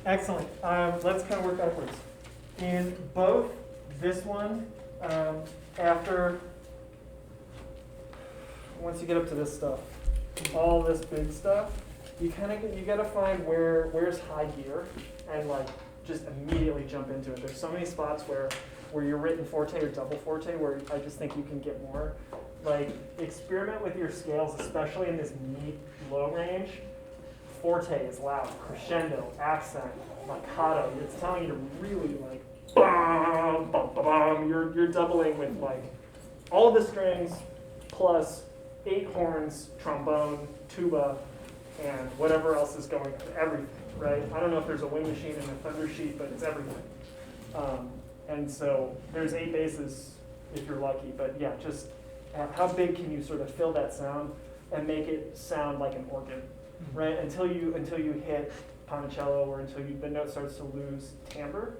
Excellent. Let's kind of work backwards. In both this one, after, once you get up to this stuff, all this big stuff, you got to find where's high gear and like just immediately jump into it. There's so many spots where you're written forte or double forte where I just think you can get more. Like experiment with your scales, especially in this mid low range. Forte is loud, crescendo, accent, staccato. It's telling you to really like bum, bum, bum, bum. You're doubling with like all the strings plus 8 horns, trombone, tuba, and whatever else is going on. Everything, right? I don't know if there's a wind machine and a thunder sheet, but it's everything. And so there's 8 basses if you're lucky, but yeah, just how big can you sort of fill that sound and make it sound like an organ, right? Until you hit ponticello or until the note starts to lose timbre,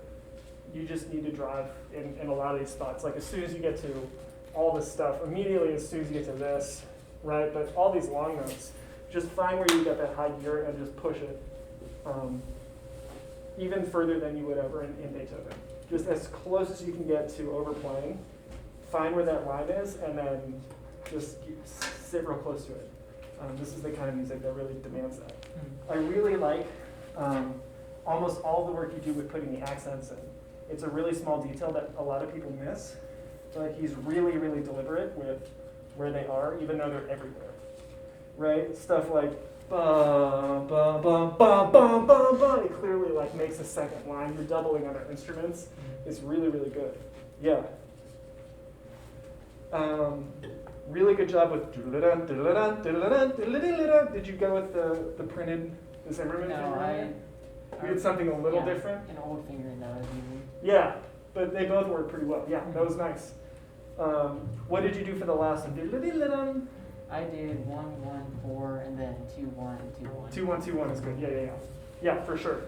you just need to drive in a lot of these spots. Like as soon as you get to all this stuff, immediately as soon as you get to this, right? But all these long notes, just find where you get that high gear and just push it even further than you would ever in Beethoven. Just as close as you can get to overplaying. Find where that line is, and then just sit real close to it. This is the kind of music that really demands that. I really like almost all the work you do with putting the accents in. It's a really small detail that a lot of people miss, but he's really, really deliberate with where they are, even though they're everywhere. Right? Stuff like Bum, bum, bum, bum, bum, bum, bum. It clearly like makes a second line. You're doubling other instruments. It's really, really good. Yeah. Really good job with. Did you go with the printed Zimmerman? No, we did something a little different. An old fingering that I was using. Yeah, but they both worked pretty well. Yeah, that was nice. What did you do for the last one? I did 1 1 4 and then 2 1 2 1. 2 1 2 1 is good. Yeah. Yeah, for sure.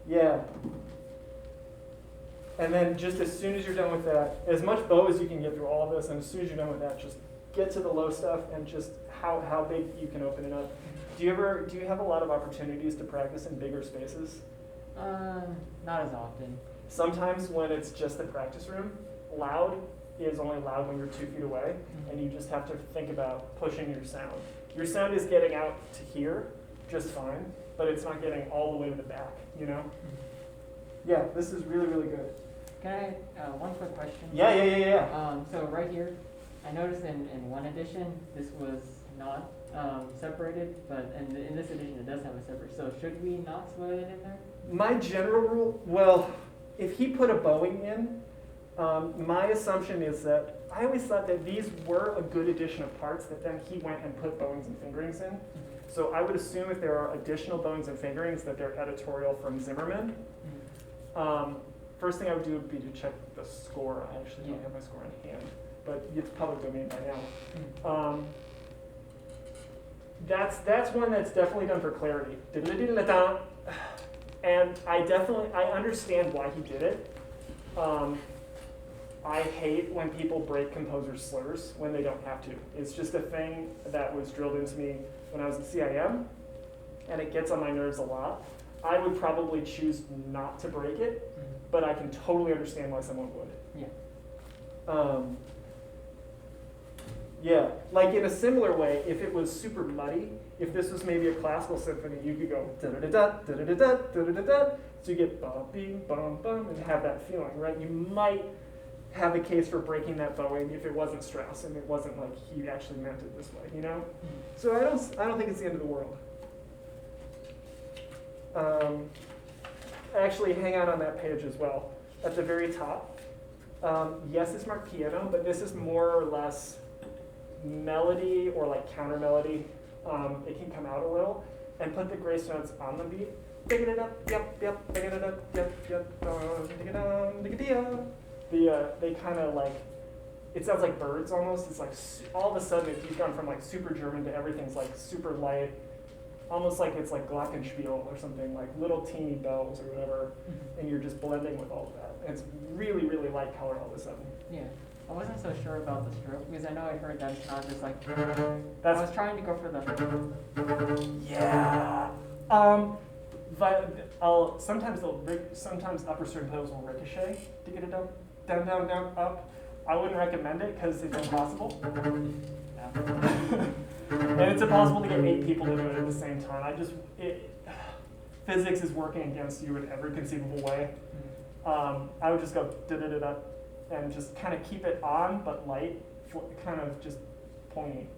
Yeah. And then just as soon as you're done with that, as much bow as you can get through all of this, and as soon as you're done with that, just get to the low stuff and just how big you can open it up. Do you have a lot of opportunities to practice in bigger spaces? Not as often. Sometimes when it's just the practice room, loud is only loud when you're 2 feet away, and you just have to think about pushing your sound. Your sound is getting out to here just fine, but it's not getting all the way to the back, you know? Yeah, this is really, really good. Can I, one quick question? Yeah. So right here, I noticed in one edition, this was not separated, but in this edition it does have a separate. So should we not slide it in there? My general rule, well, if he put a bowing in, my assumption is that I always thought that these were a good addition of parts that then he went and put bowings and fingerings in. So I would assume if there are additional bowings and fingerings that they're editorial from Zimmerman. First thing I would do would be to check the score. I actually don't have my score in hand, but it's public domain by now. That's one that's definitely done for clarity. And I understand why he did it. I hate when people break composer slurs when they don't have to. It's just a thing that was drilled into me when I was at CIM, and it gets on my nerves a lot. I would probably choose not to break it, but I can totally understand why someone would. Yeah, like in a similar way, if it was super muddy, if this was maybe a classical symphony, you could go da-da-da-da, da-da-da-da, da-da-da-da, so you get bum, bing, bum, bum, and have that feeling, right? You might have a case for breaking that bowing if it wasn't Strauss and it wasn't like he actually meant it this way, you know? So I don't think it's the end of the world. Actually, hang out on that page as well. At the very top, yes, it's marked piano, but this is more or less melody or like counter melody. It can come out a little, and put the grace notes on the beat. Pick it up, yep, pick it up, yep, they kind of like, it sounds like birds almost. It's like all of a sudden you've gone from like super German to everything's like super light, almost like it's like glockenspiel or something, like little teeny bells or whatever, and you're just blending with all of that. And it's really, really light color all of a sudden. Yeah. I wasn't so sure about the stroke because I know I heard that it's not just like. I was trying to go for the. Yeah. Sometimes upper certain pedals will ricochet to get it down, down, up. I wouldn't recommend it because it's impossible. And it's impossible to get 8 people to do it at the same time. Physics is working against you in every conceivable way. I would just go da-da-da-da and just kind of keep it on but light, kind of just pointy,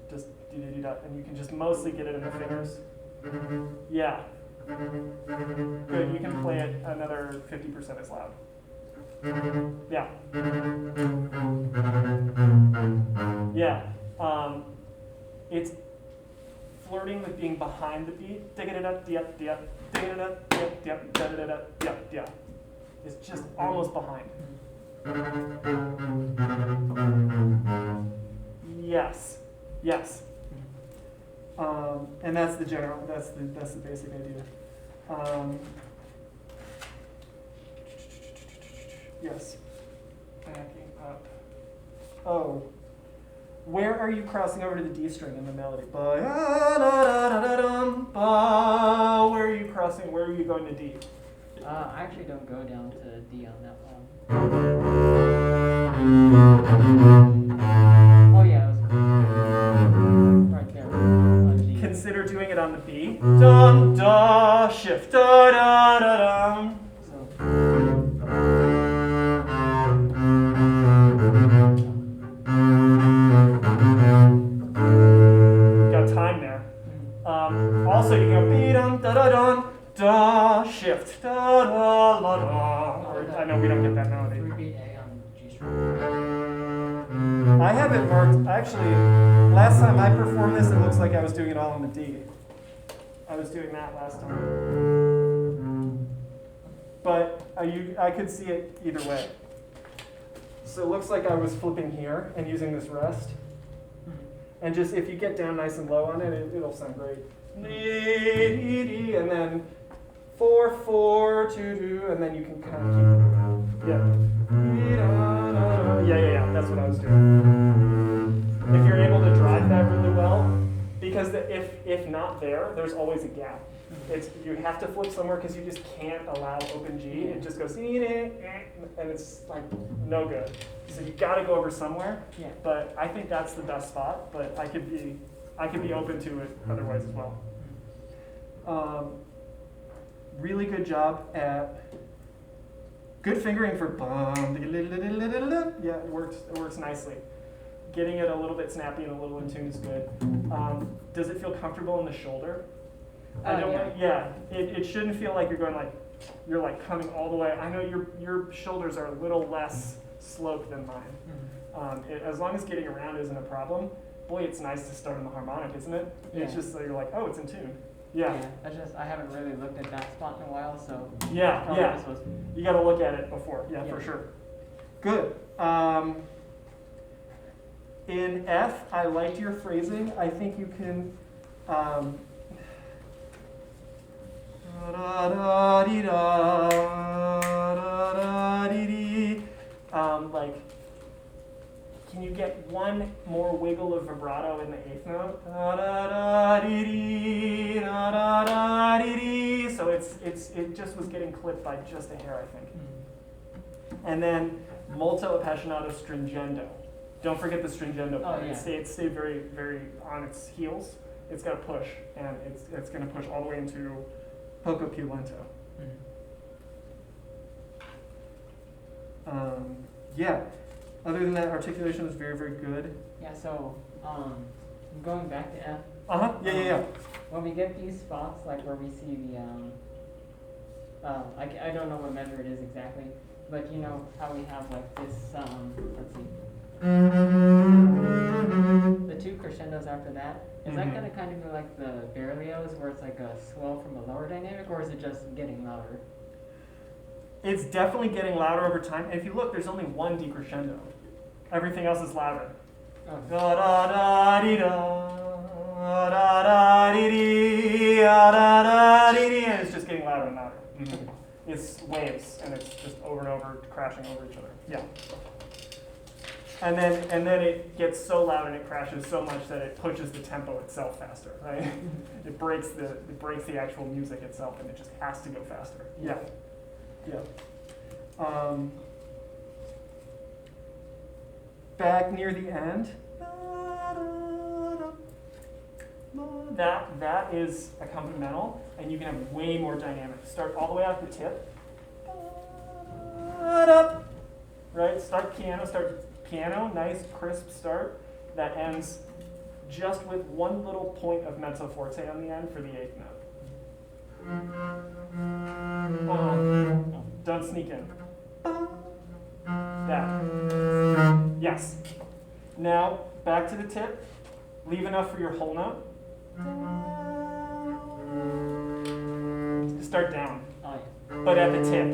just da-da-da-da, and you can just mostly get it in the fingers. Yeah. Good, you can play it another 50% as loud. Yeah. Yeah. It's flirting with being behind the beat. It's just almost behind. Yes. And that's the general. That's the basic idea. Yes. Backing up. Oh. Where are you crossing over to the D string in the melody? Where are you crossing? Where are you going to D? I actually don't go down to D on that one. Oh yeah, it was right there. Consider doing it on the B. Dum da shift da da da dum. actually, last time I performed this, it looks like I was doing it all on the D. I was doing that last time. But I could see it either way. So it looks like I was flipping here and using this rest. And just if you get down nice and low on it, it'll sound great. And then 4, 4, 2, 2, and then you can kind of keep, yeah. That's what I was doing. If you're able to drive that really well, because if not there, there's always a gap. You have to flip somewhere because you just can't allow open G. It just goes, and it's like no good. So you got to go over somewhere. Yeah. But I think that's the best spot. But I could be open to it otherwise as well. Really good job at good fingering for bum. Yeah, it works nicely. Getting it a little bit snappy and a little in tune is good. Does it feel comfortable in the shoulder? It shouldn't feel like you're coming all the way. I know your shoulders are a little less sloped than mine. As long as getting around isn't a problem, boy, it's nice to start on the harmonic, isn't it? Yeah. It's just like you're like, oh, it's in tune. Yeah. I haven't really looked at that spot in a while, so yeah. You got to look at it before. Yeah, for sure. Good. In F, I liked your phrasing. I think you can. Can you get one more wiggle of vibrato in the 8th note? So it just was getting clipped by just a hair, I think. And then molto appassionato stringendo. Don't forget the stringendo part. It stayed very, very on its heels. It's got to push, and it's going to push all the way into poco più lento. Other than that, articulation was very, very good. Yeah, so going back to F. Yeah. When we get these spots, like where we see the, I don't know what measure it is exactly, but you know how we have like this, let's see. The 2 crescendos after that, is that going to kind of be like the Berlioz, where it's like a swell from a lower dynamic, or is it just getting louder? It's definitely getting louder over time. And if you look, there's only one decrescendo. Everything else is louder. Da da da dee da da da dee dee da da dee dee, and it's just getting louder and louder. It's waves, and it's just over and over, crashing over each other. Yeah. And then it gets so loud and it crashes so much that it pushes the tempo itself faster, right? It breaks the actual music itself, and it just has to go faster. Yeah. Back near the end, that is accompanimental, and you can have way more dynamic. Start all the way out the tip. Right? Start piano, nice crisp start that ends just with one little point of mezzo forte on the end for the 8th note. Don't sneak in. That. Yes. Now, back to the tip. Leave enough for your whole note. Start down. But at the tip.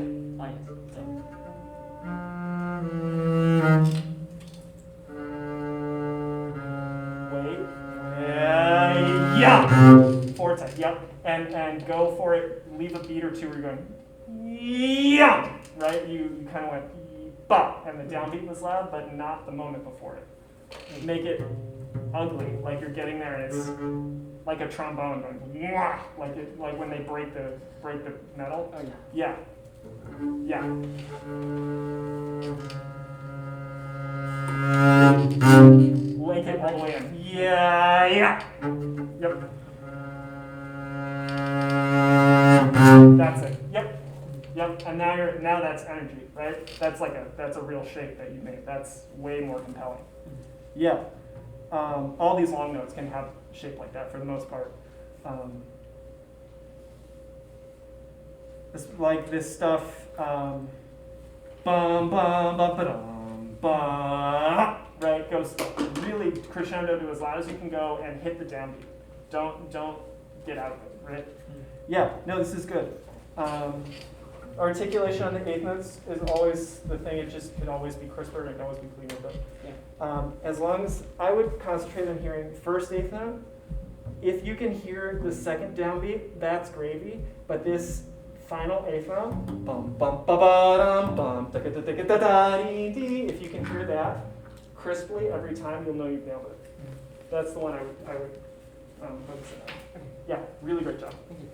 Wait. Forte. Yep. And go for it. Leave a beat or two where you're going. Yeah. Right? You kind of went. Ba, and the downbeat was loud, but not the moment before it. Make it ugly, like you're getting there, and it's like a trombone going, mwah, like when they break the metal. Oh yeah. Yeah. Link it all the way in. Yeah. Yep. That's it. Yep, and now that's energy, right? That's a real shape that you made. That's way more compelling. Yeah, all these long notes can have shape like that for the most part. This stuff. Bum bum bum ba-dum, ba. right? Goes really crescendo to as loud as you can go and hit the downbeat. Don't get out of it, right? Yeah, no, this is good. Articulation on the eighth notes is always the thing. It just can always be crisper and it can always be cleaner. But as long as I would concentrate on hearing first eighth note. If you can hear the second downbeat, that's gravy. But this final eighth note, bum bum ba ba dum bum da da da da da da dee dee. If you can hear that crisply every time, you'll know you've nailed it. That's the one I would focus on. Yeah, really great job. Thank you.